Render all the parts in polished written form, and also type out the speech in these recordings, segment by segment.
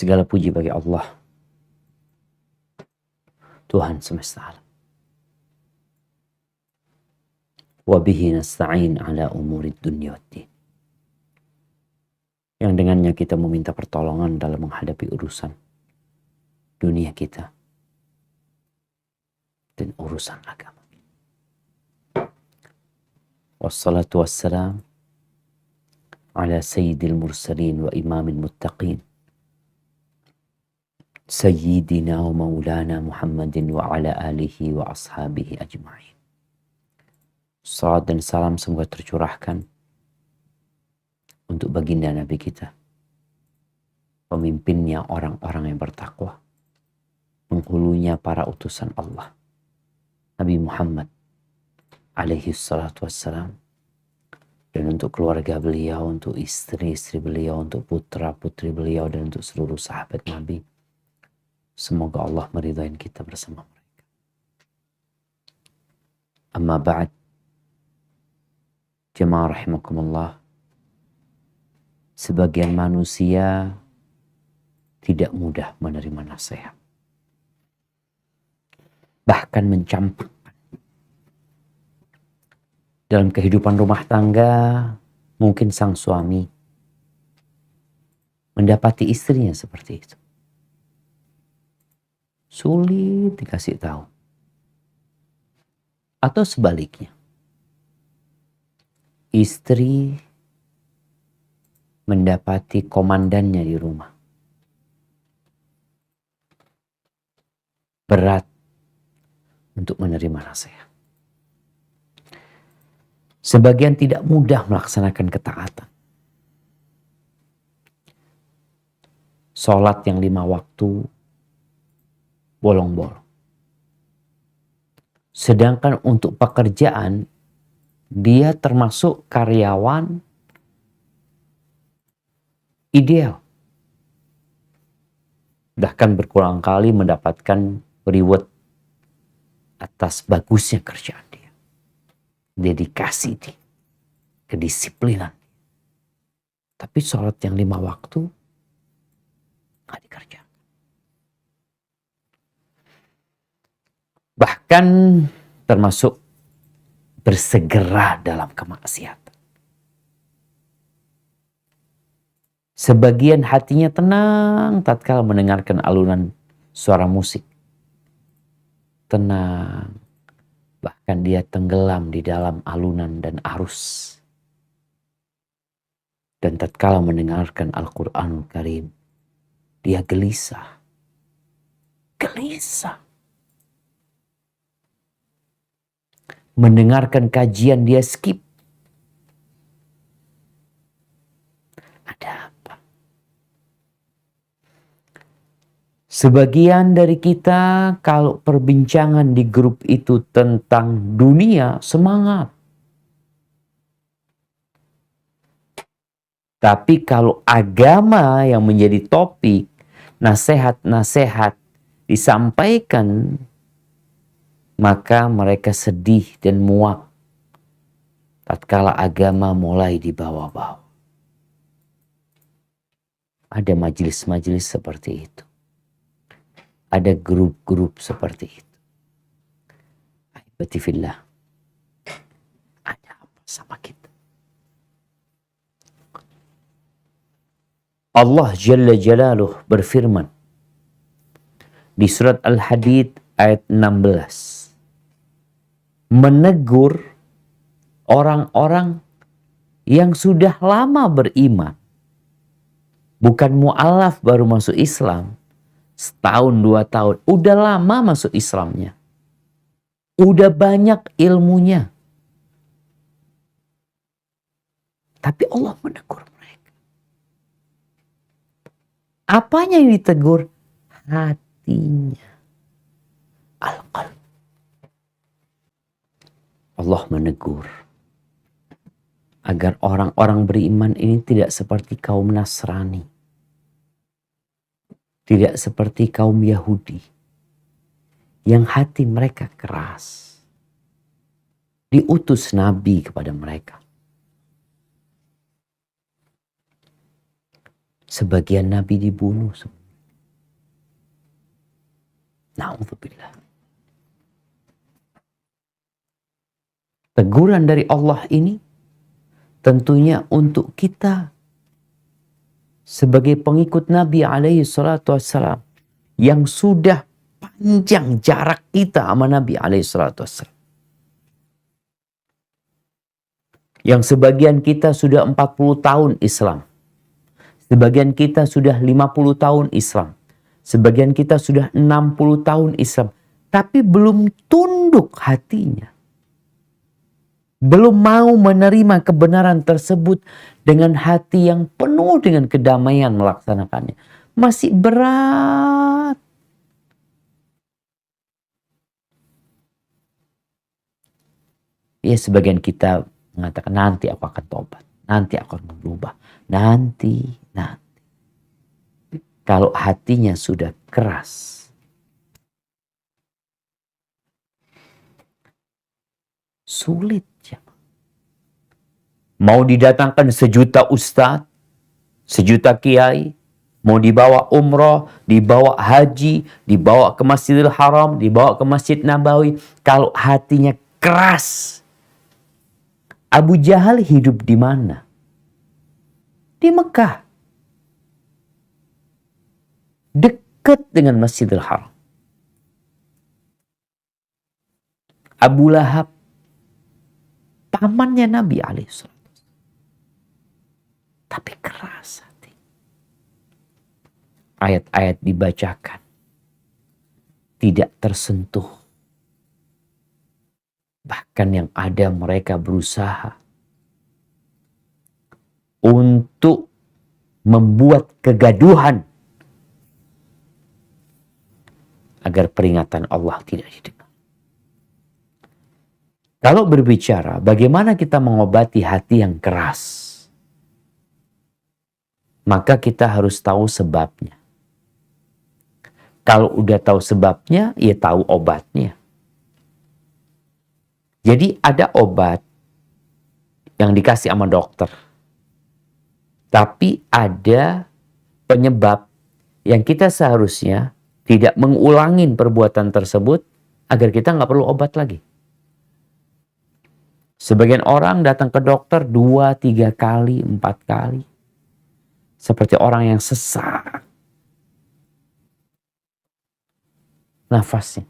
Segala puji bagi Allah, Tuhan semesta alam. Wa bihi nasta'in ala umurid dunya waddin. Yang dengannya kita meminta pertolongan dalam menghadapi urusan dunia kita dan urusan agama. Wassalatu wassalam ala sayyidil mursalin wa imamil muttaqin. Sayyidina wa maulana Muhammadin wa ala alihi wa ashabihi ajma'in. Salat dan salam semoga tercurahkan untuk baginda Nabi kita, pemimpinnya orang-orang yang bertakwa, penghulunya para utusan Allah, Nabi Muhammad alaihi salatu wassalam, dan untuk keluarga beliau, untuk istri-istri beliau, untuk putra-putri beliau, dan untuk seluruh sahabat Nabi. Semoga Allah meridai kita bersama mereka. Amma ba'd, jemaah rahimakumullah, sebagian manusia tidak mudah menerima nasihat, bahkan mencampurkan. Dalam kehidupan rumah tangga, mungkin sang suami mendapati istrinya seperti itu. Sulit dikasih tahu. Atau sebaliknya, istri mendapati komandannya di rumah berat untuk menerima nasihat. Sebagian tidak mudah melaksanakan ketaatan. Sholat yang 5 waktu bolong-bolong. Sedangkan untuk pekerjaan, dia termasuk karyawan ideal. Bahkan berulang kali mendapatkan reward atas bagusnya kerjaan dia. Dedikasi dia, kedisiplinan. Tapi sholat yang 5 waktu nggak dikerjakan. Bahkan termasuk bersegera dalam kemaksiatan. Sebagian hatinya tenang tatkala mendengarkan alunan suara musik. Tenang. Bahkan dia tenggelam di dalam alunan dan arus. Dan tatkala mendengarkan Al-Quranul Karim, dia gelisah. Gelisah. Mendengarkan kajian dia skip. Ada apa? Sebagian dari kita kalau perbincangan di grup itu tentang dunia, semangat. Tapi kalau agama yang menjadi topik, nasihat-nasihat disampaikan, maka mereka sedih dan muak tatkala agama mulai dibawa-bawa. Ada majelis-majelis seperti itu. Ada grup-grup seperti itu. Ahibati fillah. Ada apa sama kita? Allah Jalla Jalaluh berfirman di surat Al-Hadid ayat 16. Menegur orang-orang yang sudah lama beriman. Bukan mu'alaf baru masuk Islam. Setahun, 2 tahun. Udah lama masuk Islamnya. Udah banyak ilmunya. Tapi Allah menegur mereka. Apanya yang ditegur? Hatinya. Al-qalb. Allah menegur agar orang-orang beriman ini tidak seperti kaum Nasrani, tidak seperti kaum Yahudi yang hati mereka keras. Diutus Nabi kepada mereka. Sebagian Nabi dibunuh. Na'udzubillah. Teguran dari Allah ini tentunya untuk kita sebagai pengikut Nabi alaihi salatu wassalam yang sudah panjang jarak kita sama Nabi alaihi salatu wassalam. Yang sebagian kita sudah 40 tahun Islam. Sebagian kita sudah 50 tahun Islam. Sebagian kita sudah 60 tahun Islam. Tapi belum tunduk hatinya. Belum mau menerima kebenaran tersebut dengan hati yang penuh dengan kedamaian melaksanakannya. Masih berat. Ya, sebagian kita mengatakan nanti aku akan tobat. Nanti aku akan berubah. Nanti. Kalau hatinya sudah keras. Sulit. Mau didatangkan sejuta ustadz, sejuta kiai, mau dibawa umroh, dibawa haji, dibawa ke Masjidil Haram, dibawa ke Masjid Nabawi. Kalau hatinya keras. Abu Jahal hidup di mana? Di Mekah. Dekat dengan Masjidil Haram. Abu Lahab, pamannya Nabi alaihissalam. Tapi keras hati. Ayat-ayat dibacakan. Tidak tersentuh. Bahkan yang ada mereka berusaha untuk membuat kegaduhan agar peringatan Allah tidak didengar. Kalau berbicara bagaimana kita mengobati hati yang keras, maka kita harus tahu sebabnya. Kalau udah tahu sebabnya, ya tahu obatnya. Jadi ada obat yang dikasih sama dokter. Tapi ada penyebab yang kita seharusnya tidak mengulangin perbuatan tersebut agar kita nggak perlu obat lagi. Sebagian orang datang ke dokter 2, 3 kali, 4 kali. Seperti orang yang sesak nafasnya.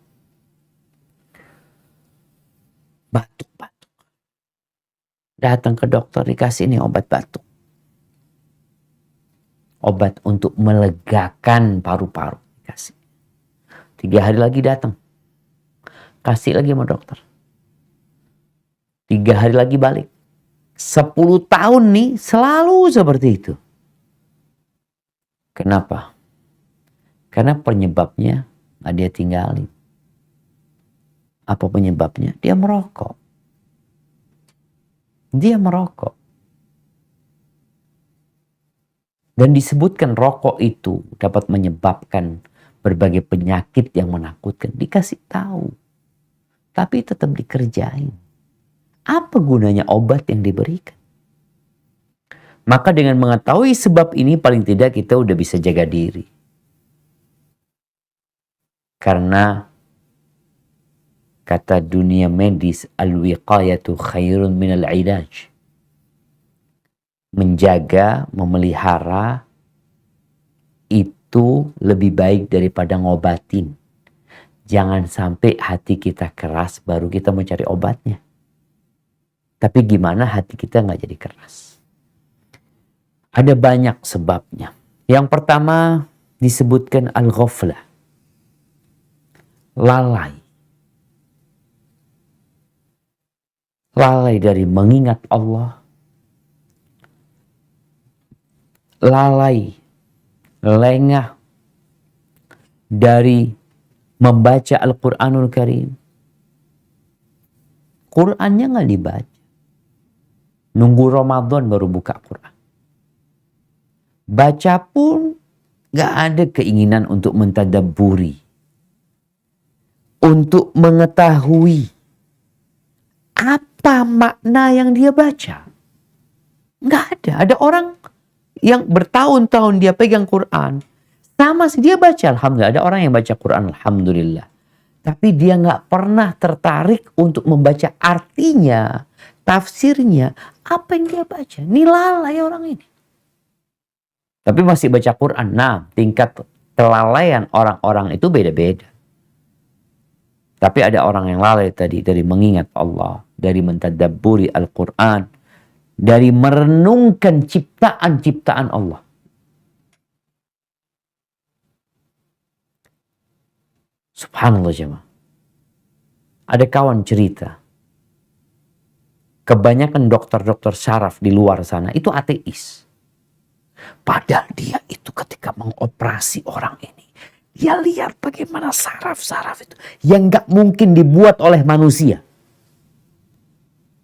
Batuk-batuk. Datang ke dokter dikasih ini obat batuk. Obat untuk melegakan paru-paru dikasih. 3 hari lagi datang. Kasih lagi sama dokter. 3 hari lagi balik. 10 tahun nih selalu seperti itu. Kenapa? Karena penyebabnya nggak dia tinggalin. Apa penyebabnya? Dia merokok. Dia merokok. Dan disebutkan rokok itu dapat menyebabkan berbagai penyakit yang menakutkan. Dikasih tahu. Tapi tetap dikerjain. Apa gunanya obat yang diberikan? Maka dengan mengetahui sebab ini paling tidak kita udah bisa jaga diri. Karena kata dunia medis, al-wiqayatu khairun minal ilaj. Menjaga, memelihara itu lebih baik daripada ngobatin. Jangan sampai hati kita keras baru kita mau cari obatnya. Tapi gimana hati kita nggak jadi keras? Ada banyak sebabnya. Yang pertama disebutkan al-ghaflah. Lalai. Lalai dari mengingat Allah. Lalai, lengah dari membaca Al-Quranul Karim. Qurannya nggak dibaca. Nunggu Ramadan baru buka Quran. Baca pun nggak ada keinginan untuk mentadabburi. Untuk mengetahui apa makna yang dia baca. Nggak ada. Ada orang yang bertahun-tahun dia pegang Quran. Sama sih, dia baca alhamdulillah. Ada orang yang baca Quran alhamdulillah. Tapi dia nggak pernah tertarik untuk membaca artinya, tafsirnya, apa yang dia baca. Ini lalai orang ini. Tapi masih baca Quran. Nah, tingkat kelalaian orang-orang itu beda-beda. Tapi ada orang yang lalai tadi dari mengingat Allah, dari mentadabburi Al-Quran, dari merenungkan ciptaan-ciptaan Allah. Subhanallah jemaah. Ada kawan cerita, kebanyakan dokter-dokter syaraf di luar sana itu ateis. Padahal dia itu ketika mengoperasi orang ini, dia lihat bagaimana saraf-saraf itu yang gak mungkin dibuat oleh manusia.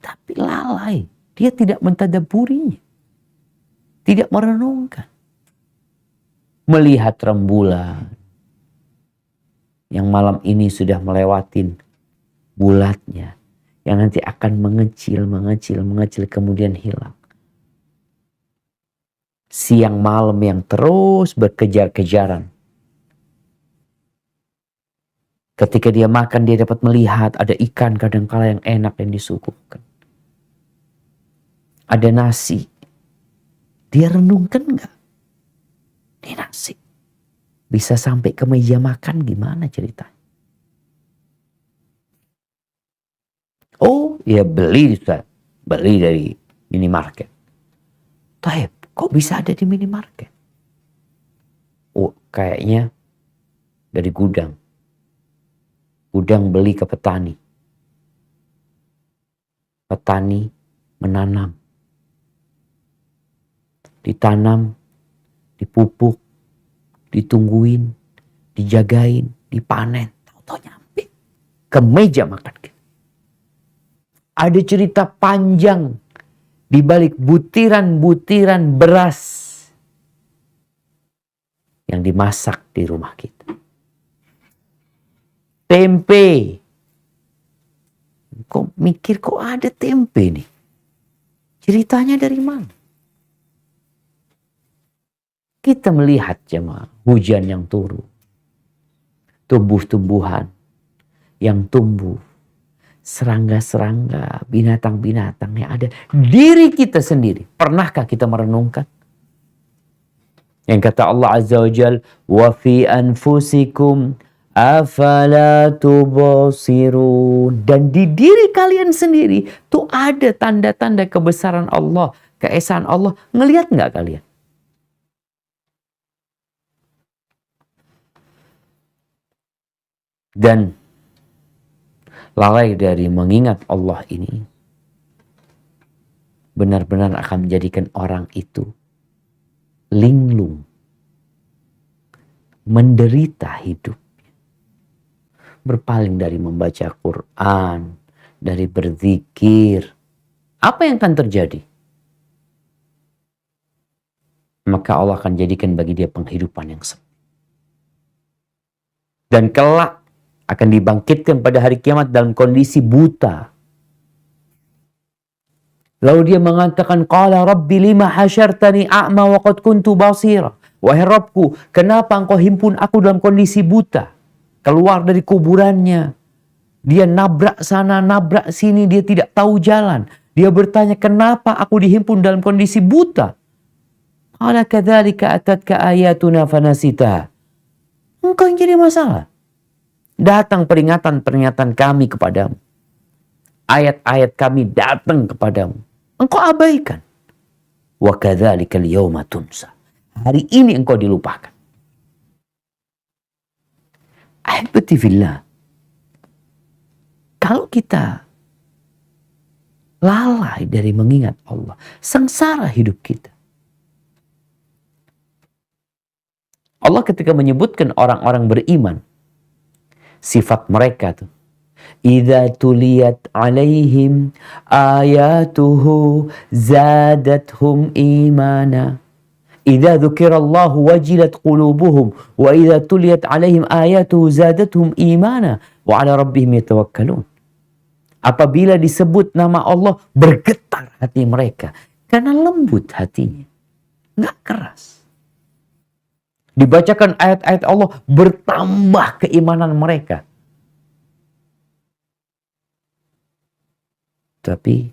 Tapi lalai, dia tidak mentadabburinya, tidak merenungkan. Melihat rembulan yang malam ini sudah melewatin bulatnya, yang nanti akan mengecil, kemudian hilang. Siang malam yang terus berkejar-kejaran. Ketika dia makan, dia dapat melihat ada ikan kadangkala yang enak yang disuguhkan. Ada nasi. Dia renungkan enggak? Ini nasi bisa sampai ke meja makan, gimana ceritanya? Oh, ya beli dari minimarket. Taib, kok bisa ada di minimarket? Oh, kayaknya dari gudang. Gudang beli ke petani. Petani menanam. Ditanam, dipupuk, ditungguin, dijagain, dipanen. Tahu-tahu nyampe ke meja makan kita. Ada cerita panjang di balik butiran-butiran beras yang dimasak di rumah kita. Tempe. Kok mikir kok ada tempe nih? Ceritanya dari mana? Kita melihat jemaah hujan yang turun. Tumbuh-tumbuhan yang tumbuh. Serangga-serangga, binatang-binatang yang ada. Diri kita sendiri. Pernahkah kita merenungkan? Yang kata Allah Azza wa Jal, wa fi anfusikum afala tubsirun. Dan di diri kalian sendiri tuh ada tanda-tanda kebesaran Allah, keesaan Allah. Ngelihat nggak kalian? Dan lalai dari mengingat Allah ini benar-benar akan menjadikan orang itu linglung, menderita hidup, berpaling dari membaca Quran, dari berzikir. Apa yang akan terjadi? Maka Allah akan jadikan bagi dia penghidupan yang sepi. Dan kelak akan dibangkitkan pada hari kiamat dalam kondisi buta. Lalu dia mengatakan, qala rabbi lima hasyartani a'ma wa qad kuntu basira. Wahai Rabbku, kenapa engkau himpun aku dalam kondisi buta? Keluar dari kuburannya. Dia nabrak sana, nabrak sini, dia tidak tahu jalan. Dia bertanya, kenapa aku dihimpun dalam kondisi buta? Qala kadzalika atatka ayatuna fanasitaha. Engkau yang jadi masalah. Datang peringatan-peringatan kami kepadamu. Ayat-ayat kami datang kepadamu. Engkau abaikan. Wa kadzalika al-yawma tunsa. Hari ini engkau dilupakan. Ahibati fillah. Kalau kita lalai dari mengingat Allah, sengsara hidup kita. Allah ketika menyebutkan orang-orang beriman, sifat mereka tuh, idza tuliyat alaihim ayatuhu zadathum imana. Idza dzukirallahu wajilat qulubuhum wa idza tuliyat alaihim ayatuhu zadathum imana wa ala rabbihim yatawakkalun. Apabila disebut nama Allah, bergetar hati mereka karena lembut hatinya, enggak keras. Dibacakan ayat-ayat Allah, bertambah keimanan mereka. Tapi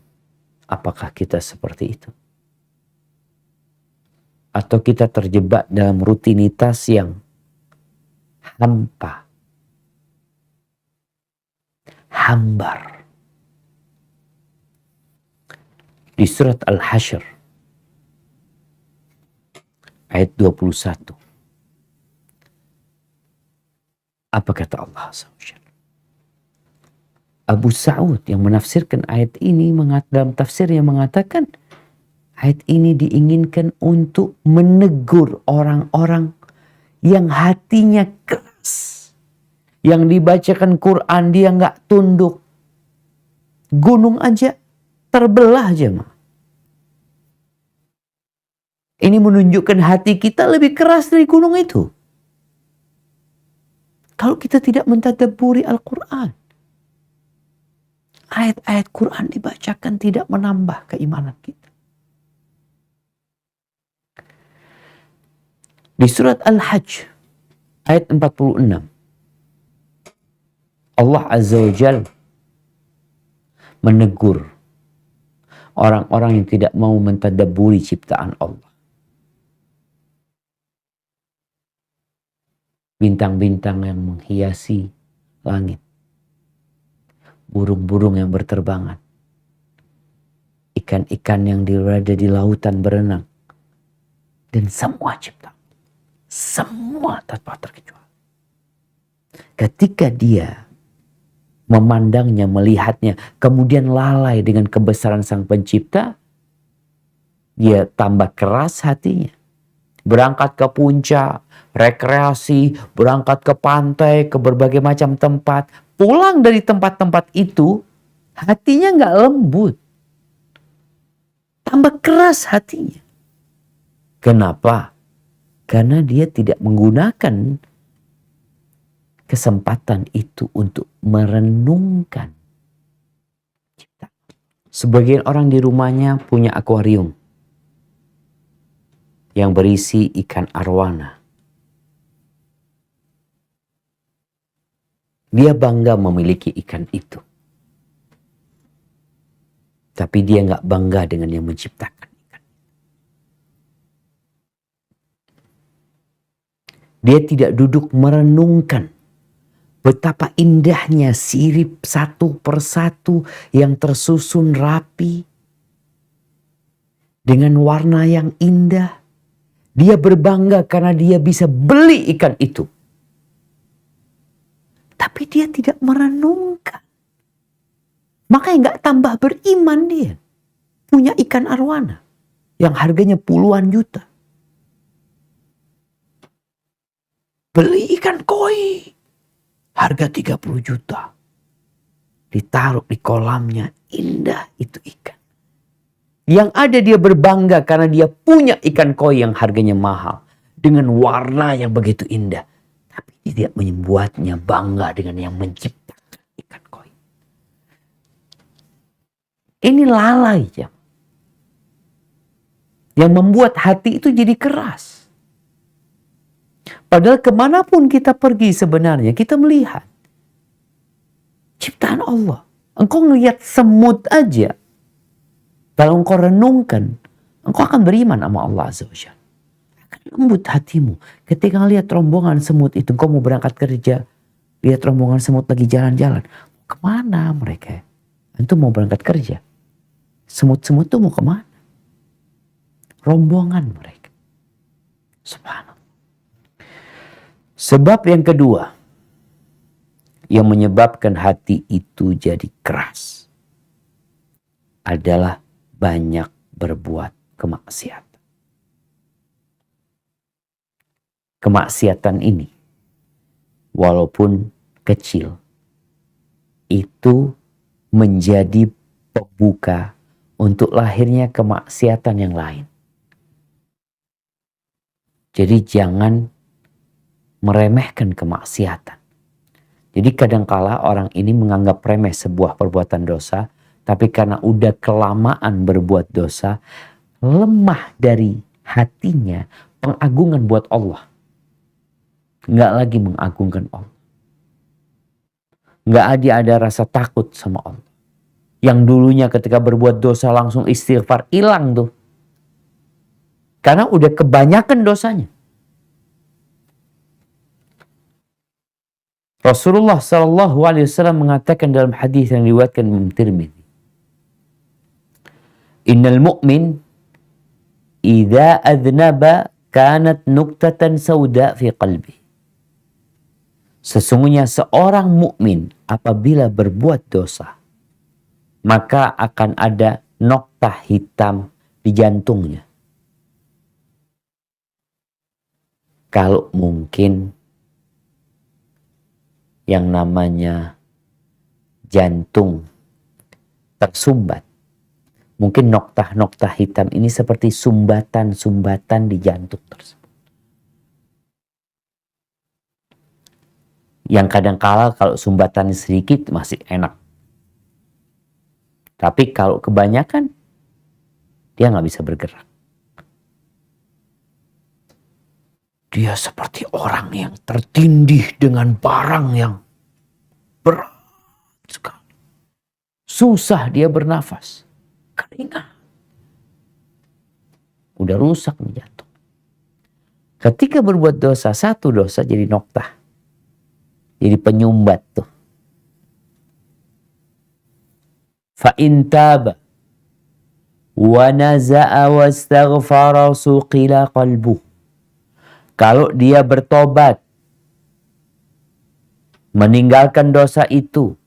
apakah kita seperti itu? Atau kita terjebak dalam rutinitas yang hampa, hambar. Di surat Al-Hasyr ayat 21. Apa kata Allah SWT? Abu Sa'ud yang menafsirkan ayat ini dalam tafsirnya mengatakan ayat ini diinginkan untuk menegur orang-orang yang hatinya keras. Yang dibacakan Quran dia nggak tunduk. Gunung aja terbelah jemaah. Ini menunjukkan hati kita lebih keras dari gunung itu. Kalau kita tidak mentadabburi Al-Quran. Ayat-ayat Quran dibacakan tidak menambah keimanan kita. Di surat Al-Hajj ayat 46. Allah Azza wa Jal menegur orang-orang yang tidak mau mentadabburi ciptaan Allah. Bintang-bintang yang menghiasi langit. Burung-burung yang berterbangan. Ikan-ikan yang berada di lautan berenang. Dan semua ciptaan. Semua tanpa terkecuali. Ketika dia memandangnya, melihatnya, kemudian lalai dengan kebesaran Sang Pencipta, dia tambah keras hatinya. Berangkat ke puncak, rekreasi, berangkat ke pantai, ke berbagai macam tempat. Pulang dari tempat-tempat itu, hatinya nggak lembut. Tambah keras hatinya. Kenapa? Karena dia tidak menggunakan kesempatan itu untuk merenungkan ciptaan. Sebagian orang di rumahnya punya akuarium yang berisi ikan arwana. Dia bangga memiliki ikan itu. Tapi dia nggak bangga dengan yang menciptakan ikan. Dia tidak duduk merenungkan betapa indahnya sirip satu persatu yang tersusun rapi. Dengan warna yang indah. Dia berbangga karena dia bisa beli ikan itu. Tapi dia tidak merenungkan. Makanya nggak tambah beriman dia. Punya ikan arwana. Yang harganya puluhan juta. Beli ikan koi. Harga 30 juta. Ditaruh di kolamnya. Indah itu ikan. Yang ada dia berbangga karena dia punya ikan koi yang harganya mahal. Dengan warna yang begitu indah. Tapi dia tidak membuatnya bangga dengan yang menciptakan ikan koi. Ini lalai ya. Yang membuat hati itu jadi keras. Padahal kemanapun kita pergi sebenarnya kita melihat. Ciptaan Allah. Engkau ngelihat semut aja. Kalau engkau renungkan. Engkau akan beriman sama Allah Azza wa Jalla. Akan lembut hatimu. Ketika lihat rombongan semut itu. Engkau mau berangkat kerja. Lihat rombongan semut lagi jalan-jalan. Kemana mereka? Itu mau berangkat kerja. Semut-semut itu mau kemana? Rombongan mereka. Subhanallah. Sebab yang kedua yang menyebabkan hati itu jadi keras adalah banyak berbuat kemaksiatan. Kemaksiatan ini walaupun kecil itu menjadi pembuka untuk lahirnya kemaksiatan yang lain. Jadi jangan meremehkan kemaksiatan. Jadi kadangkala orang ini menganggap remeh sebuah perbuatan dosa, tapi karena udah kelamaan berbuat dosa, lemah dari hatinya pengagungan buat Allah. nggak lagi mengagungkan Allah. Nggak ada rasa takut sama Allah. Yang dulunya ketika berbuat dosa langsung istighfar, hilang tuh. Karena udah kebanyakan dosanya. Rasulullah SAW mengatakan dalam hadis yang diriwayatkan Imam Tirmidzi, Innal mu'min idza adnaba kanat nuktatan sauda fi qalbi. Sesungguhnya seorang mukmin apabila berbuat dosa, maka akan ada noktah hitam di jantungnya. Kalau mungkin yang namanya jantung tersumbat, mungkin noktah-noktah hitam ini seperti sumbatan-sumbatan di jantung tersebut. Yang kadang-kala kalau sumbatannya sedikit masih enak. Tapi kalau kebanyakan, dia nggak bisa bergerak. Dia seperti orang yang tertindih dengan barang yang berat sekali. Susah dia bernafas. Keringat. Udah rusak nih jantung. Ketika berbuat dosa, satu dosa jadi noktah. Jadi penyumbat tuh. Fa in taba wa naza'a wastaghfara suqila qalbuh. Kalau dia bertobat, meninggalkan dosa itu,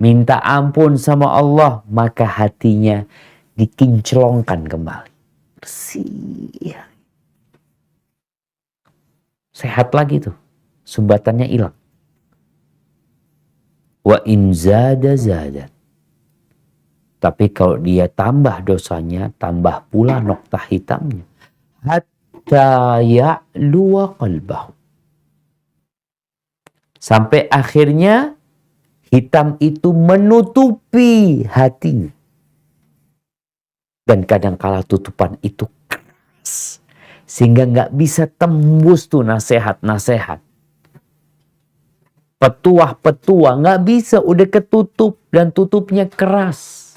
minta ampun sama Allah, maka hatinya dikinclongkan kembali. Bersih. Sehat lagi tuh. Sumbatannya hilang. Wa in zada zadat. Tapi kalau dia tambah dosanya, tambah pula noktah hitamnya. Hatta ya'luwa qalbahu. Sampai akhirnya hitam itu menutupi hatinya. Dan kadangkala tutupan itu keras. Sehingga nggak bisa tembus tuh nasihat-nasihat. Petuah-petuah nggak bisa, udah ketutup dan tutupnya keras.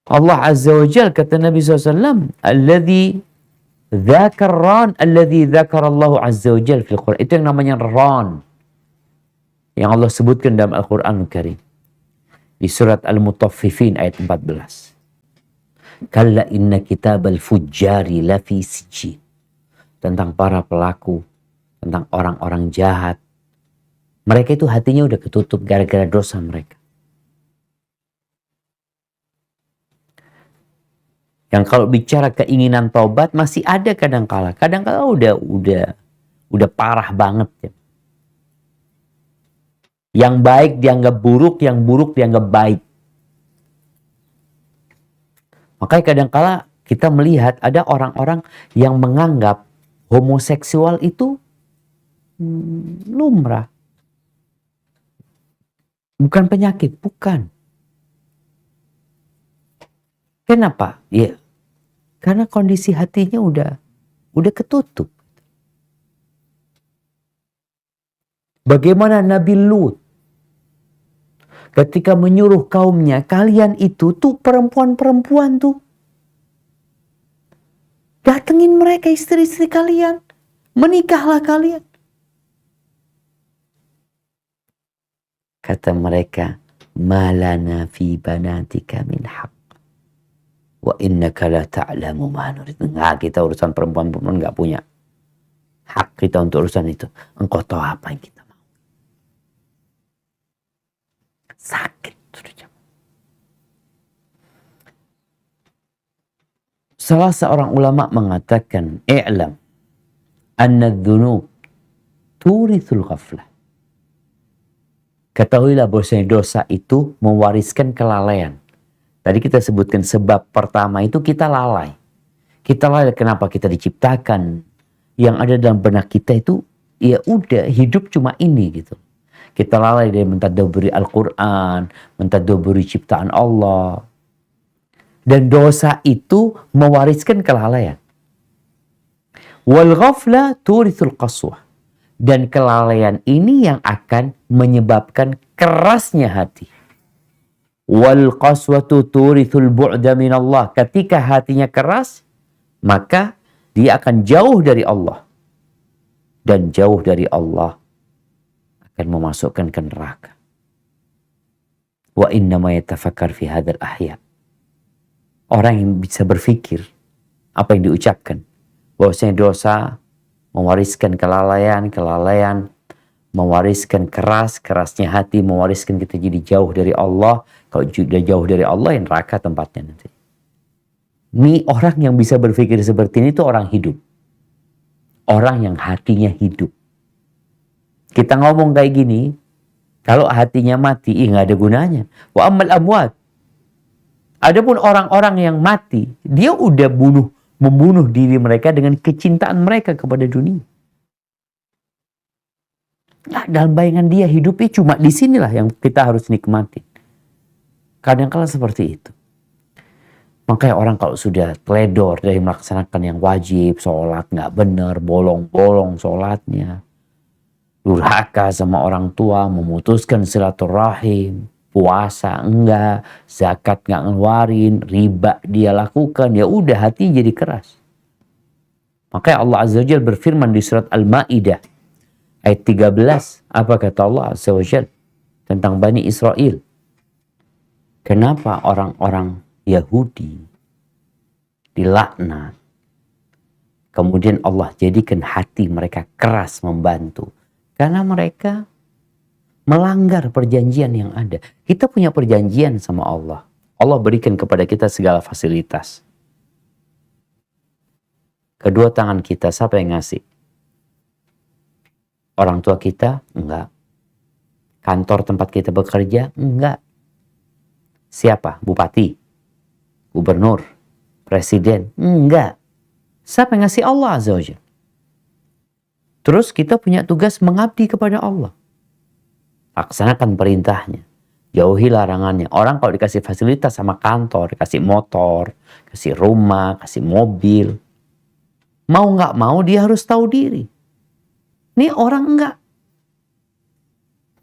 Allah Azza wa Jal kata Nabi SAW, alladhi dzakar ran, alladhi dzakar Allah Azza wa Jal fil Quran. Itu yang namanya ran. Yang Allah sebutkan dalam Al-Quran Al-Karim. Di surat Al-Mutaffifin ayat 14. Kalla inna kitabal fujjari lafi sijjin. Tentang para pelaku, tentang orang-orang jahat. Mereka itu hatinya udah ketutup gara-gara dosa mereka. Yang kalau bicara keinginan taubat masih ada kadang-kala. Kadang-kala udah parah banget ya. Yang baik dianggap buruk, yang buruk dianggap baik. Makanya kadang-kala kita melihat ada orang-orang yang menganggap homoseksual itu lumrah. Bukan penyakit, bukan. Kenapa? Ya, karena kondisi hatinya udah ketutup. Bagaimana Nabi Lut ketika menyuruh kaumnya, kalian itu tuh perempuan-perempuan tuh, datengin mereka istri-istri kalian, menikahlah kalian. Kata mereka, malana fi banatika min haq. Wa innaka la ta'lamu ma nurid. Enggak, kita urusan perempuan-perempuan enggak punya hak kita untuk urusan itu. Engkau tahu apa yang kita mau. Sakit. Salah seorang ulama mengatakan, i'lam anna dzunub turithul ghaflah. Ketahuilah bahwasanya dosa itu mewariskan kelalaian. Tadi kita sebutkan sebab pertama itu kita lalai. Kita lalai kenapa kita diciptakan. Yang ada dalam benak kita itu, ya udah hidup cuma ini gitu. Kita lalai dari mentadabburi Al-Quran, mentadabburi ciptaan Allah. Dan dosa itu mewariskan kelalaian. Wal ghafla turithul qaswah. Dan kelalaian ini yang akan menyebabkan kerasnya hati. Wal qaswatu turithul bu'da minallah. Ketika hatinya keras, maka dia akan jauh dari Allah. Dan jauh dari Allah akan memasukkan ke neraka. Wa innama yatafakkar fi hadzal ahya. Orang yang bisa berpikir apa yang diucapkan, bahwasanya dosa mewariskan kelalaian, mewariskan kerasnya hati, mewariskan kita jadi jauh dari Allah. Kalau sudah jauh dari Allah, yang neraka tempatnya nanti. Ini orang yang bisa berpikir seperti ini itu orang hidup. Orang yang hatinya hidup. Kita ngomong kayak gini, kalau hatinya mati, nggak ada gunanya. Wa ammal amwat. Adapun orang-orang yang mati, dia udah membunuh diri mereka dengan kecintaan mereka kepada dunia. Nah, dalam bayangan dia hidupnya cuma di sinilah yang kita harus nikmati. Kadang-kala seperti itu. Makanya orang kalau sudah teledor dari melaksanakan yang wajib, sholat nggak benar, bolong-bolong sholatnya, durhaka sama orang tua, memutuskan silaturahim, puasa enggak, zakat nggak ngeluarin, riba dia lakukan, ya udah hati jadi keras. Makanya Allah Azza wa Jalla berfirman di surat Al-Maidah ayat 13, apa kata Allah Azza wa Jalla tentang Bani Israel? Kenapa orang-orang Yahudi dilaknat? Kemudian Allah jadikan hati mereka keras membantu. Karena mereka melanggar perjanjian yang ada. Kita punya perjanjian sama Allah. Allah berikan kepada kita segala fasilitas. Kedua tangan kita, siapa yang ngasih? Orang tua kita? Enggak. Kantor tempat kita bekerja? Enggak. Siapa? Bupati? Gubernur? Presiden? Enggak. Siapa yang ngasih? Allah Azza wa Jalla. Terus kita punya tugas mengabdi kepada Allah. Laksanakan perintahnya. Jauhi larangannya. Orang kalau dikasih fasilitas sama kantor, dikasih motor, kasih rumah, kasih mobil, mau nggak mau dia harus tahu diri. Ini orang enggak.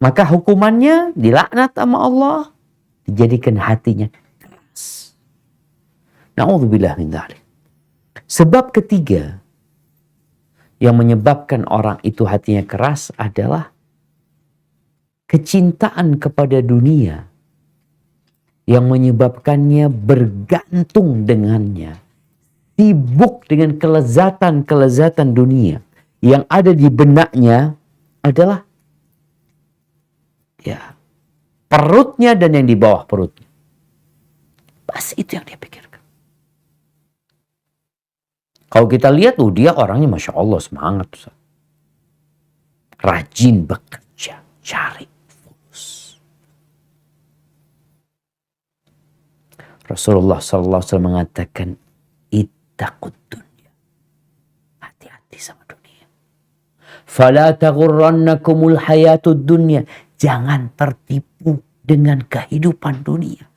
Maka hukumannya dilaknat sama Allah, dijadikan hatinya keras. Na'udzubillah min dzalik. Sebab ketiga yang menyebabkan orang itu hatinya keras adalah kecintaan kepada dunia yang menyebabkannya bergantung dengannya, sibuk dengan kelezatan-kelezatan dunia. Yang ada di benaknya adalah ya perutnya dan yang di bawah perutnya. Bas itu yang dia pikirkan. Kalau kita lihat dia orangnya Masya Allah semangat. Rajin bekerja, cari fulus. Rasulullah SAW mengatakan, ittaqud dunya. Hati-hati sama dunia. Fala taghurrannakumul hayatud dunya. Jangan tertipu dengan kehidupan dunia.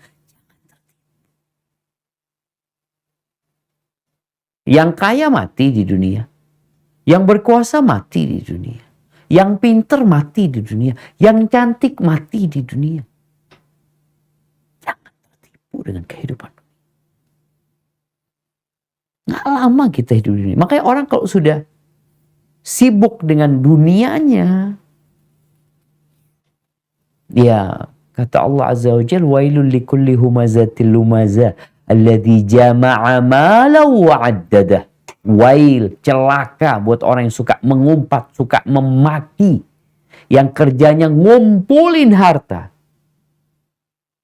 Yang kaya mati di dunia. Yang berkuasa mati di dunia. Yang pinter mati di dunia. Yang cantik mati di dunia. Jangan tertipu dengan kehidupan. Nggak lama kita hidup di dunia. Makanya orang kalau sudah sibuk dengan dunianya, ya kata Allah Azza wa Jalla, wailul likulli humazatil lumaza alladzi jama'a malan wa 'addadah. Wail, celaka buat orang yang suka mengumpat, suka memaki, yang kerjanya ngumpulin harta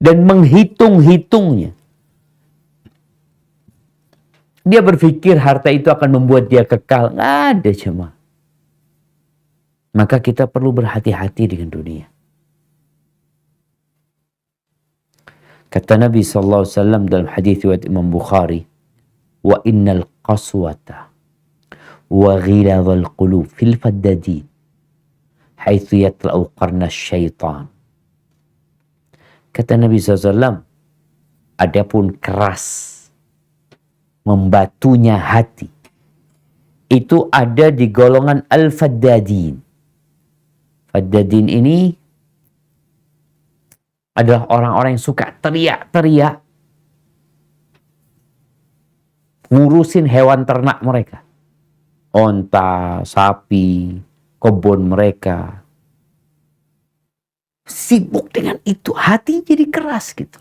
dan menghitung-hitungnya. Dia berpikir harta itu akan membuat dia kekal. Nggak ada cuma. Maka kita perlu berhati-hati dengan dunia. Kata Nabi SAW dalam hadis riwayat Imam Bukhari, wa innal qaswata wa ghilazal qulub fil faddadin haitsu yatla'u qarna syaitan. Kata Nabi SAW, adapun keras membatunya hati itu ada di golongan al-faddadin. Faddadin ini adalah orang-orang yang suka teriak-teriak ngurusin hewan ternak mereka. Onta, sapi, kebun mereka. Sibuk dengan itu, hati jadi keras gitu.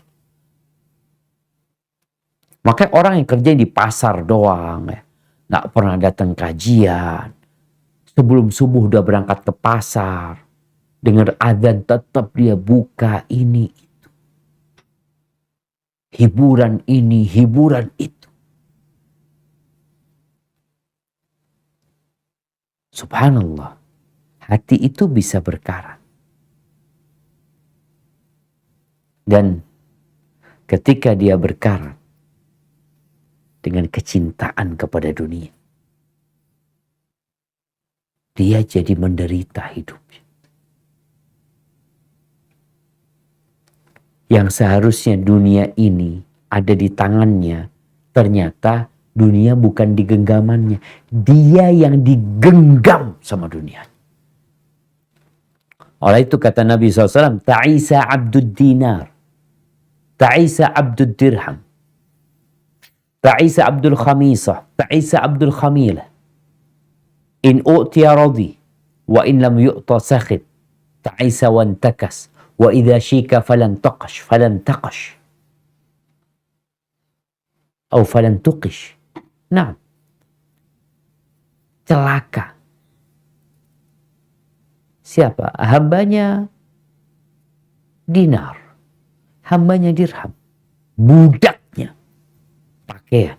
Makanya orang yang kerja di pasar doang, ya, nggak pernah datang kajian. Sebelum subuh udah berangkat ke pasar, dengar adzan tetap dia buka ini itu. Hiburan ini, hiburan itu. Subhanallah, hati itu bisa berkarat. Dan ketika dia berkarat dengan kecintaan kepada dunia, dia jadi menderita hidupnya. Yang seharusnya dunia ini ada di tangannya, ternyata dunia bukan di genggamannya. Dia yang digenggam sama dunia. Oleh itu kata Nabi SAW, Ta'isa abdud dinar, Ta'isa abdud dirham, Ta'isa abdul khamisah, Ta'isa abdul khamilah. In u'tiya radhi, wa in lam yu'ta sakhid, Ta'isa wantakas, wa idha shika falan taqash, atau falan tuqish. Nah, celaka. Siapa? Hambanya dinar, hambanya dirham, budaknya pakaian,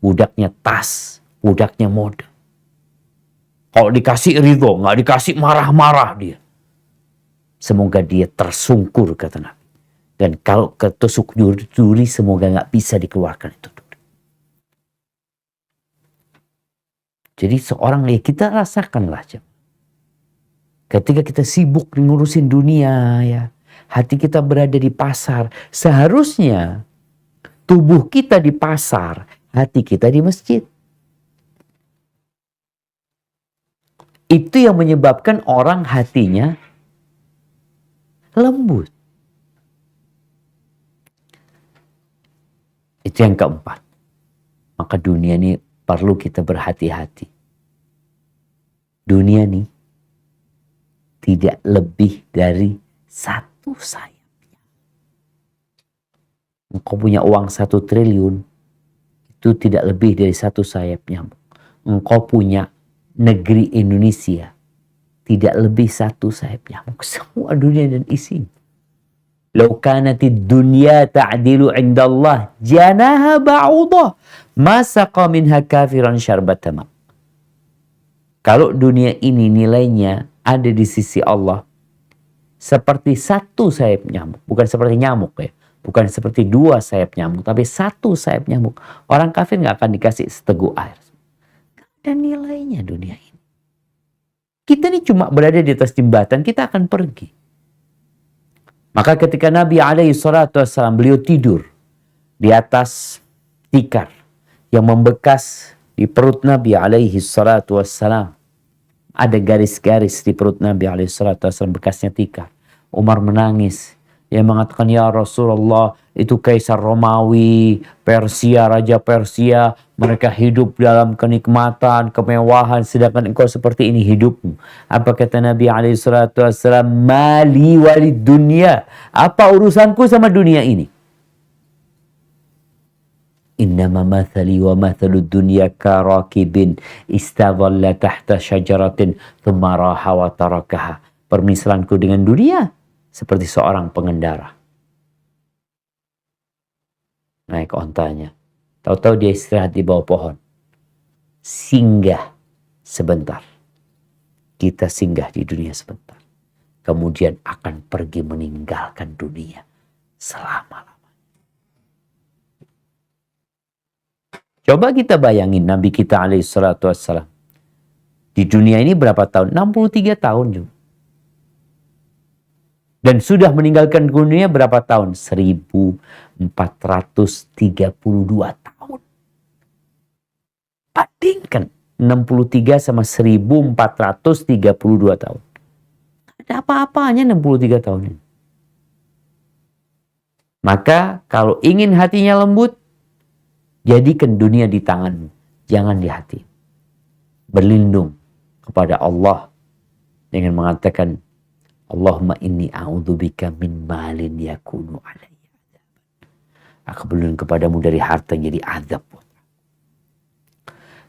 budaknya tas, budaknya mode. Kalau dikasih ridho, nggak dikasih marah-marah dia. Semoga dia tersungkur, kata Nabi. Dan kalau ketusuk duri, semoga nggak bisa dikeluarkan itu. Jadi seorang, ya kita rasakanlah. Ketika kita sibuk ngurusin dunia, ya, hati kita berada di pasar. Seharusnya tubuh kita di pasar, hati kita di masjid. Itu yang menyebabkan orang hatinya lembut. Itu yang keempat. Maka dunia ini perlu kita berhati-hati. Dunia ini tidak lebih dari satu sayapnya. Engkau punya uang 1 triliun, itu tidak lebih dari satu sayap nyamuk. Engkau punya negeri Indonesia, tidak lebih satu sayap nyamuk. Semua dunia dan isinya. Lau kanatid dunya ta'dilu indallah janaha ba'udah ma saqa minha kafiran syarbat ma. Kalau dunia ini nilainya ada di sisi Allah seperti satu sayap nyamuk, bukan seperti nyamuk ya, bukan seperti 2 sayap nyamuk, tapi 1 sayap nyamuk. Orang kafir nggak akan dikasih seteguk air. Gak ada nilainya dunia ini. Kita ini cuma berada di atas jembatan, kita akan pergi. Maka ketika Nabi SAW beliau tidur di atas tikar yang membekas di perut Nabi SAW. Ada garis-garis di perut Nabi SAW bekasnya tikar. Umar menangis. Dia mengatakan, ya Rasulullah, itu Kaisar Romawi, Persia, Raja Persia, mereka hidup dalam kenikmatan, kemewahan, sedangkan engkau seperti ini hidupmu. Apa kata Nabi SAW? Mali walid dunya. Apa urusanku sama dunia ini? Innama mathali wa mathalu dunya karakibin istadhalla tahta syajaratin thumma raha wa tarakaha. Permisalanku dengan dunia seperti seorang pengendara. Naik ontanya. Tahu-tahu dia istirahat di bawah pohon. Singgah sebentar. Kita singgah di dunia sebentar. Kemudian akan pergi meninggalkan dunia selama-lamanya. Coba kita bayangin Nabi kita alaihissalam. Di dunia ini berapa tahun? 63 tahun juga. Dan sudah meninggalkan dunia berapa tahun? 1432 tahun. Bandingkan 63 sama 1432 tahun. Ada apa-apanya 63 tahun ini. Maka kalau ingin hatinya lembut, jadikan dunia di tanganmu, jangan di hati. Berlindung kepada Allah dengan mengatakan, Allahumma inni a'udzubika min malin yakunu alayya. Aku berlindung kepadamu dari harta yang jadi azab.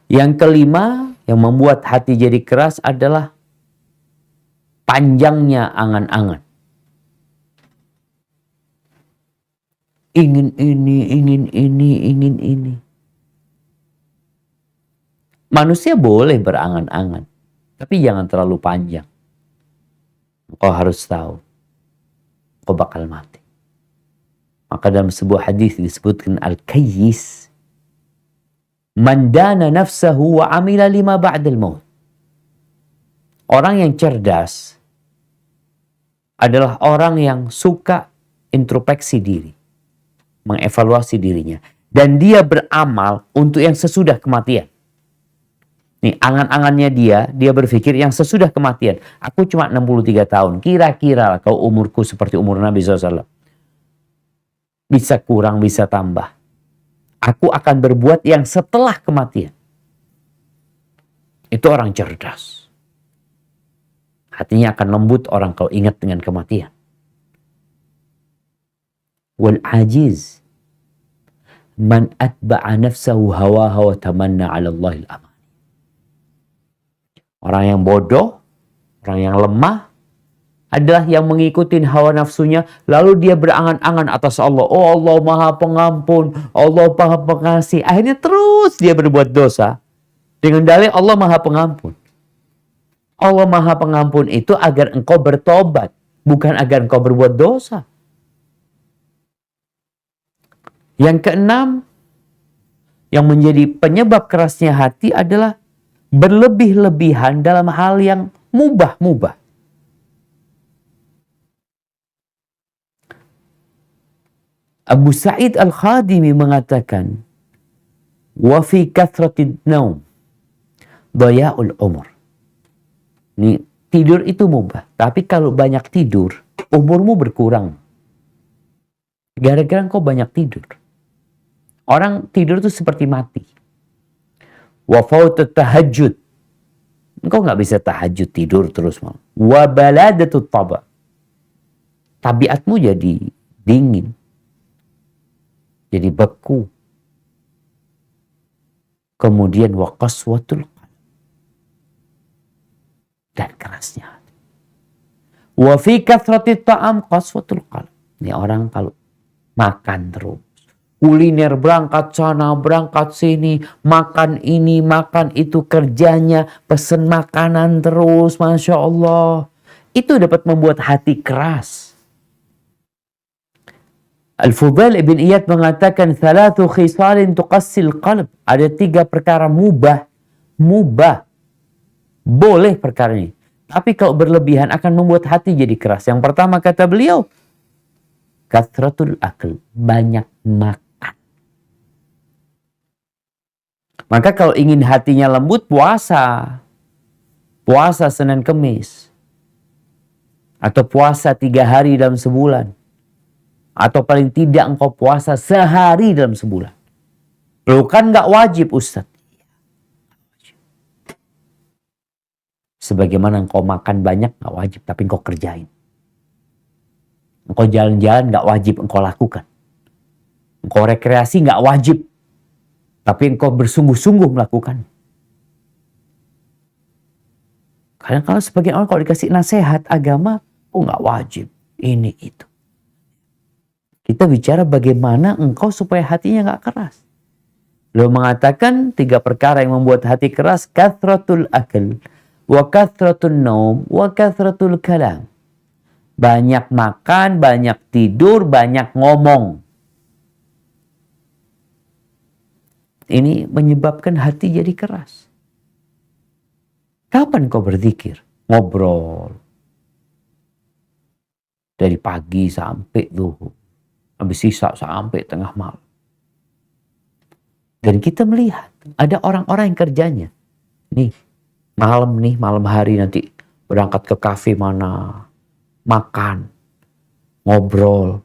Yang kelima yang membuat hati jadi keras adalah panjangnya angan-angan. Ingin ini, ingin ini, ingin ini. Manusia boleh berangan-angan, tapi jangan terlalu panjang. Kau harus tahu, kau bakal mati. Maka dalam sebuah hadis disebutkan al-kayyis, man dana nafsahu wa amila lima ba'dal maut. Orang yang cerdas adalah orang yang suka introspeksi diri, mengevaluasi dirinya, dan dia beramal untuk yang sesudah kematian. Nih, angan-angannya dia berpikir yang sesudah kematian. Aku cuma 63 tahun. Kira-kira kau umurku seperti umur Nabi SAW. Bisa kurang, bisa tambah. Aku akan berbuat yang setelah kematian. Itu orang cerdas. Hatinya akan lembut orang kau ingat dengan kematian. Wal ajiz man atba'a nafsahu hawaha wa tamanna 'ala Allahil aman. Orang yang bodoh, orang yang lemah adalah yang mengikuti hawa nafsunya, lalu dia berangan-angan atas Allah. Oh, Allah Maha Pengampun, Allah Maha Pengasih. Akhirnya terus dia berbuat dosa dengan dalih Allah Maha Pengampun. Allah Maha Pengampun itu agar engkau bertobat, bukan agar engkau berbuat dosa. Yang keenam, yang menjadi penyebab kerasnya hati adalah berlebih-lebihan dalam hal yang mubah-mubah. Abu Sa'id Al-Khadimi mengatakan, wa fi kathratid naum daya'ul umur. Ini tidur itu mubah, tapi kalau banyak tidur, umurmu berkurang. Gara-gara engkau banyak tidur. Orang tidur itu seperti mati. Wa fautut tahajud. Engkau nggak bisa tahajud, tidur terus malam. Wa baladatut taba. Tabiatmu jadi dingin. Jadi beku. Kemudian wa qaswatul qalb. Dan kerasnya hati. Wa fi kathratit ta'am qaswatul qalb. Ini orang kalau makan terus. Kuliner berangkat sana, berangkat sini, makan ini, makan itu, kerjanya, pesen makanan terus, Masya Allah. Itu dapat membuat hati keras. Al-Fudail ibn Iyad mengatakan, thalathu khisalin tuqassil qalb. Ada 3 perkara mubah. Boleh perkara ini. Tapi kalau berlebihan akan membuat hati jadi keras. Yang pertama kata beliau, kathratul akl, banyak makan. Maka kalau ingin hatinya lembut, puasa. Puasa Senin Kemis. Atau puasa 3 hari dalam sebulan. Atau paling tidak engkau puasa sehari dalam sebulan. Loh kan gak wajib Ustaz. Sebagaimana engkau makan banyak gak wajib, tapi engkau kerjain. Engkau jalan-jalan gak wajib engkau lakukan. Engkau rekreasi gak wajib, tapi engkau bersungguh-sungguh melakukan. Kadang-kadang sebagian orang kalau dikasih nasihat agama, oh nggak wajib, ini itu. Kita bicara bagaimana engkau supaya hatinya nggak keras. Beliau mengatakan 3 perkara yang membuat hati keras, kathratul akal, wa kathratul naum, wa kathratul kalam. Banyak makan, banyak tidur, banyak ngomong. Ini menyebabkan hati jadi keras. Kapan kau berzikir? Ngobrol. Dari pagi sampai zuhur. Habis sisa sampai tengah malam. Dan kita melihat ada orang-orang yang kerjanya nih malam hari nanti berangkat ke kafe mana, makan, ngobrol,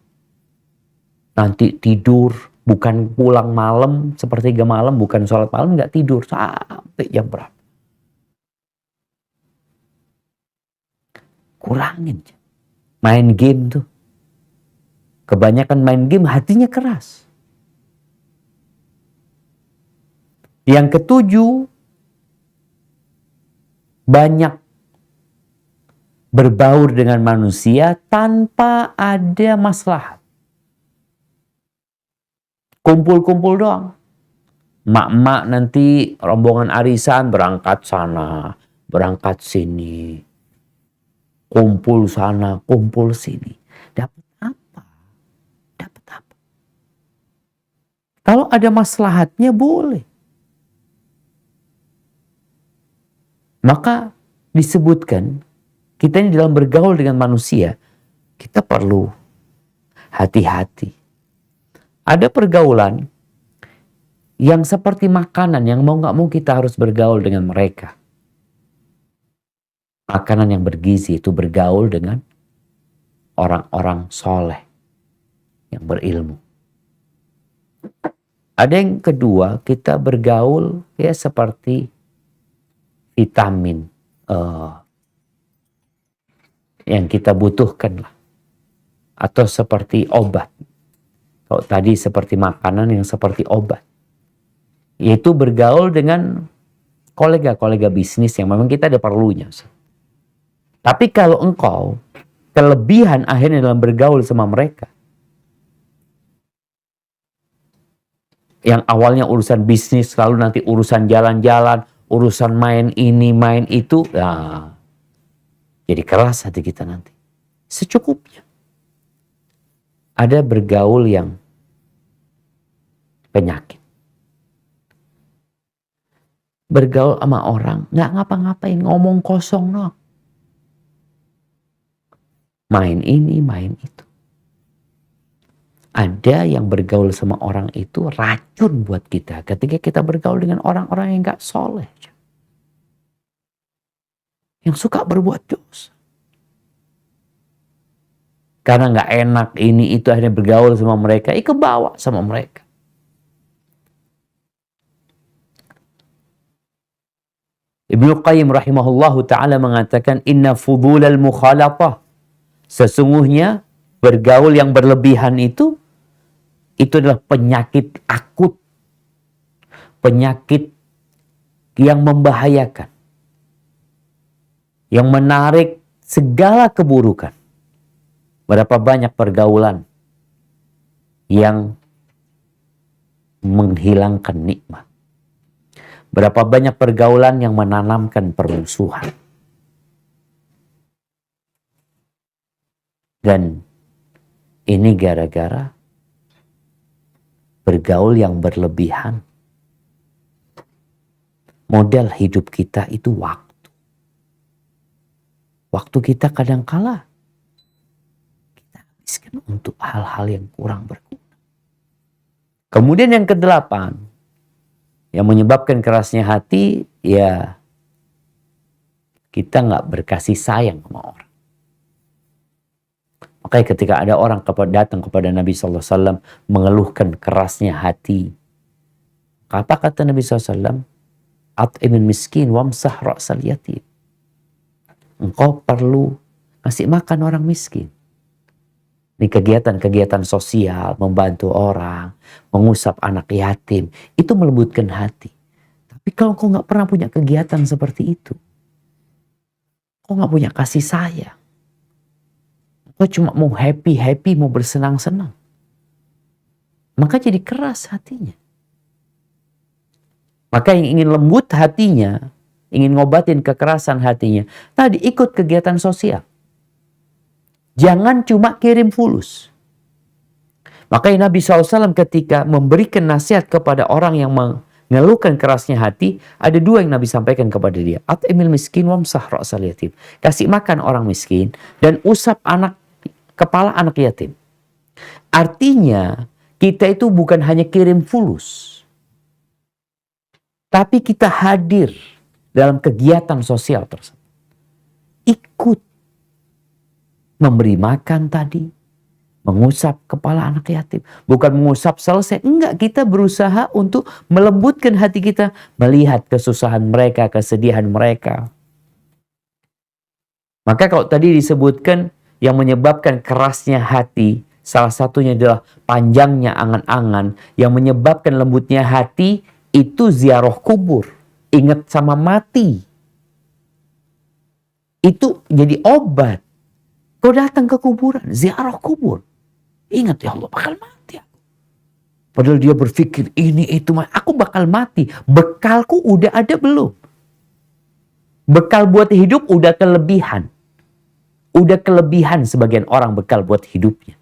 nanti tidur, bukan pulang malam, sepertiga malam, bukan sholat malam, nggak tidur sampai jam berapa. Kurangin. Main game tuh. Kebanyakan main game hatinya keras. Yang ketujuh, banyak berbaur dengan manusia tanpa ada maslahat. Kumpul-kumpul doang. Mak-mak nanti rombongan arisan berangkat sana, berangkat sini. Kumpul sana, kumpul sini. Dapat apa? Dapat apa? Kalau ada maslahatnya boleh. Maka disebutkan, kita ini dalam bergaul dengan manusia, kita perlu hati-hati. Ada pergaulan yang seperti makanan, yang mau gak mau kita harus bergaul dengan mereka. Makanan yang bergizi itu bergaul dengan orang-orang soleh yang berilmu. Ada yang kedua, kita bergaul ya seperti vitamin yang kita butuhkan lah, atau seperti obat. Kalau tadi seperti makanan, yang seperti obat, yaitu bergaul dengan kolega-kolega bisnis yang memang kita ada perlunya. Tapi kalau engkau kelebihan akhirnya dalam bergaul sama mereka, yang awalnya urusan bisnis, lalu nanti urusan jalan-jalan, urusan main ini, main itu, nah, jadi keras hati kita nanti. Secukupnya. Ada bergaul yang penyakit. Bergaul sama orang, nggak ngapa-ngapain, ngomong kosong, no. Main ini, main itu. Ada yang bergaul sama orang itu racun buat kita ketika kita bergaul dengan orang-orang yang gak soleh, yang suka berbuat dosa. Karena gak enak ini itu, akhirnya bergaul sama mereka, kebawa sama mereka. Ibnu Qayyim rahimahullahu ta'ala mengatakan, inna fudulal mukhalatah, sesungguhnya bergaul yang berlebihan itu adalah penyakit akut. Penyakit yang membahayakan. Yang menarik segala keburukan. Berapa banyak pergaulan yang menghilangkan nikmat. Berapa banyak pergaulan yang menanamkan permusuhan. Dan ini gara-gara bergaul yang berlebihan. Model hidup kita itu waktu. Waktu kita kadangkala kita habiskan untuk hal-hal yang kurang berguna. Kemudian yang kedelapan, yang menyebabkan kerasnya hati, ya kita nggak berkasih sayang sama orang. Makanya ketika ada orang datang kepada Nabi SAW mengeluhkan kerasnya hati, apa kata Nabi SAW? At'imil miskin wamsah ra'sal yatim. Engkau perlu ngasih makan orang miskin. Ini kegiatan-kegiatan sosial, membantu orang, mengusap anak yatim, itu melembutkan hati. Tapi kalau engkau nggak pernah punya kegiatan seperti itu, engkau nggak punya kasih sayang, kau cuma mau happy, mau bersenang-senang, maka jadi keras hatinya. Maka yang ingin lembut hatinya, ingin ngobatin kekerasan hatinya, tadi ikut kegiatan sosial. Jangan cuma kirim fulus. Makanya Nabi SAW ketika memberikan nasihat kepada orang yang mengeluhkan kerasnya hati, ada dua yang Nabi sampaikan kepada dia. At'imil miskin wamsah ra'sal yatim. Kasih makan orang miskin dan usap kepala anak yatim. Artinya kita itu bukan hanya kirim fulus, tapi kita hadir dalam kegiatan sosial tersebut. Ikut memberi makan tadi, mengusap kepala anak yatim. Bukan mengusap selesai. Enggak, kita berusaha untuk melembutkan hati kita. Melihat kesusahan mereka, kesedihan mereka. Maka kalau tadi disebutkan yang menyebabkan kerasnya hati, salah satunya adalah panjangnya angan-angan. Yang menyebabkan lembutnya hati itu ziarah kubur. Ingat sama mati. Itu jadi obat. Kau datang ke kuburan, ziarah kubur. Ingat, ya Allah bakal mati. Padahal dia berpikir ini itu, aku bakal mati. Bekalku udah ada belum? Bekal buat hidup udah kelebihan. Udah kelebihan sebagian orang bekal buat hidupnya.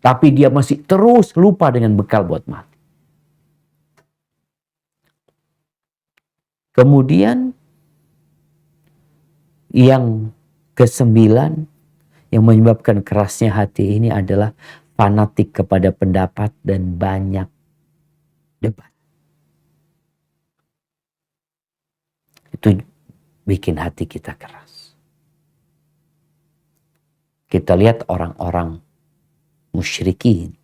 Tapi dia masih terus lupa dengan bekal buat mati. Kemudian yang ke-9 yang menyebabkan kerasnya hati ini adalah fanatik kepada pendapat dan banyak debat. Itu bikin hati kita keras. Kita lihat orang-orang musyrikin.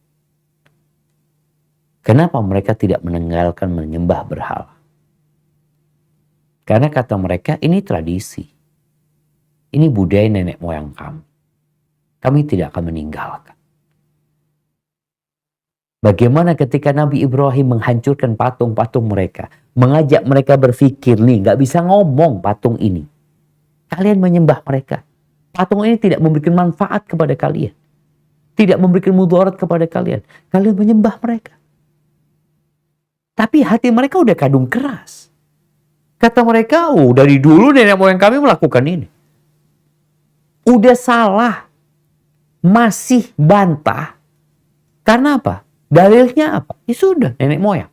Kenapa mereka tidak meninggalkan menyembah berhala? Karena kata mereka ini tradisi. Ini budaya nenek moyang kami. Kami tidak akan meninggalkan. Bagaimana ketika Nabi Ibrahim menghancurkan patung-patung mereka. Mengajak mereka berpikir, nih gak bisa ngomong patung ini. Kalian menyembah mereka. Patung ini tidak memberikan manfaat kepada kalian. Tidak memberikan mudarat kepada kalian. Kalian menyembah mereka. Tapi hati mereka udah kadung keras. Kata mereka, dari dulu nenek moyang kami melakukan ini. Udah salah. Masih bantah. Karena apa? Dalilnya apa? Ya sudah, nenek moyang.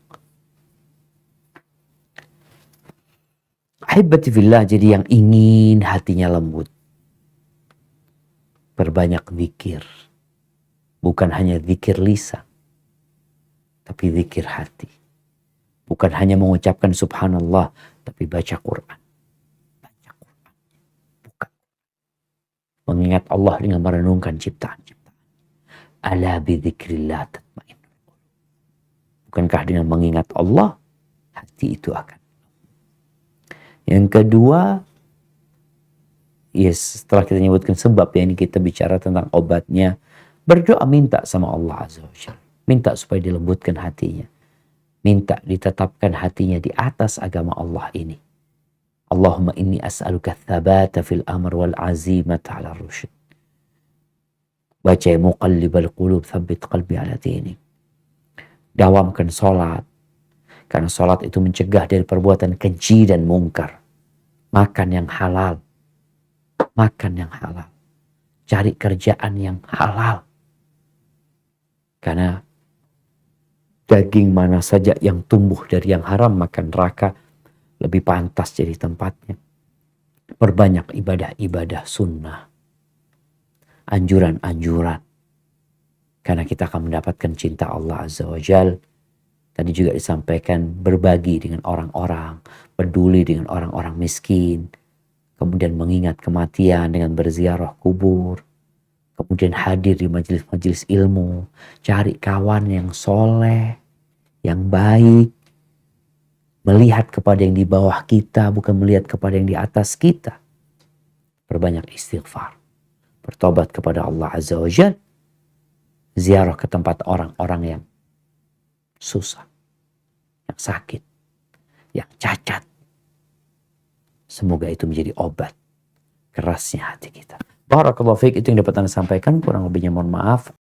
Ahibati fillah, jadi yang ingin hatinya lembut. Perbanyak zikir. Bukan hanya zikir lisan. Tapi zikir hati. Bukan hanya mengucapkan subhanallah. Tapi baca Quran. Baca Quran. Bukan. Mengingat Allah dengan merenungkan ciptaan-ciptaan. Ala bidzikrillah tatmainnul qulub. Bukankah dengan mengingat Allah, hati itu akan. Yang kedua, setelah kita menyebutkan sebab ini kita bicara tentang obatnya, berdoa minta sama Allah Azza wa Jalla. Minta supaya dilembutkan hatinya. Minta ditetapkan hatinya di atas agama Allah ini. Allahumma inni as'aluka tsabata fil amr wal azimata ala rusyd. Baca ya muqallibal qulub tsabbit qalbi ala dinik. Dawamkan salat. Karena salat itu mencegah dari perbuatan keji dan mungkar. Makan yang halal. Makan yang halal. Cari kerjaan yang halal. Karena daging mana saja yang tumbuh dari yang haram, maka neraka lebih pantas jadi tempatnya. Perbanyak ibadah-ibadah sunnah. Anjuran-anjuran. Karena kita akan mendapatkan cinta Allah Azza wa Jal. Tadi juga disampaikan berbagi dengan orang-orang. Peduli dengan orang-orang miskin. Kemudian mengingat kematian dengan berziarah kubur. Kemudian hadir di majelis-majelis ilmu. Cari kawan yang soleh. Yang baik. Melihat kepada yang di bawah kita. Bukan melihat kepada yang di atas kita. Perbanyak istighfar. Bertobat kepada Allah Azza wa Jal. Ziarah ke tempat orang-orang yang susah. Yang sakit. Yang cacat. Semoga itu menjadi obat kerasnya hati kita. Barakallahu fiik, itu yang dapat Anda sampaikan. Kurang lebihnya mohon maaf.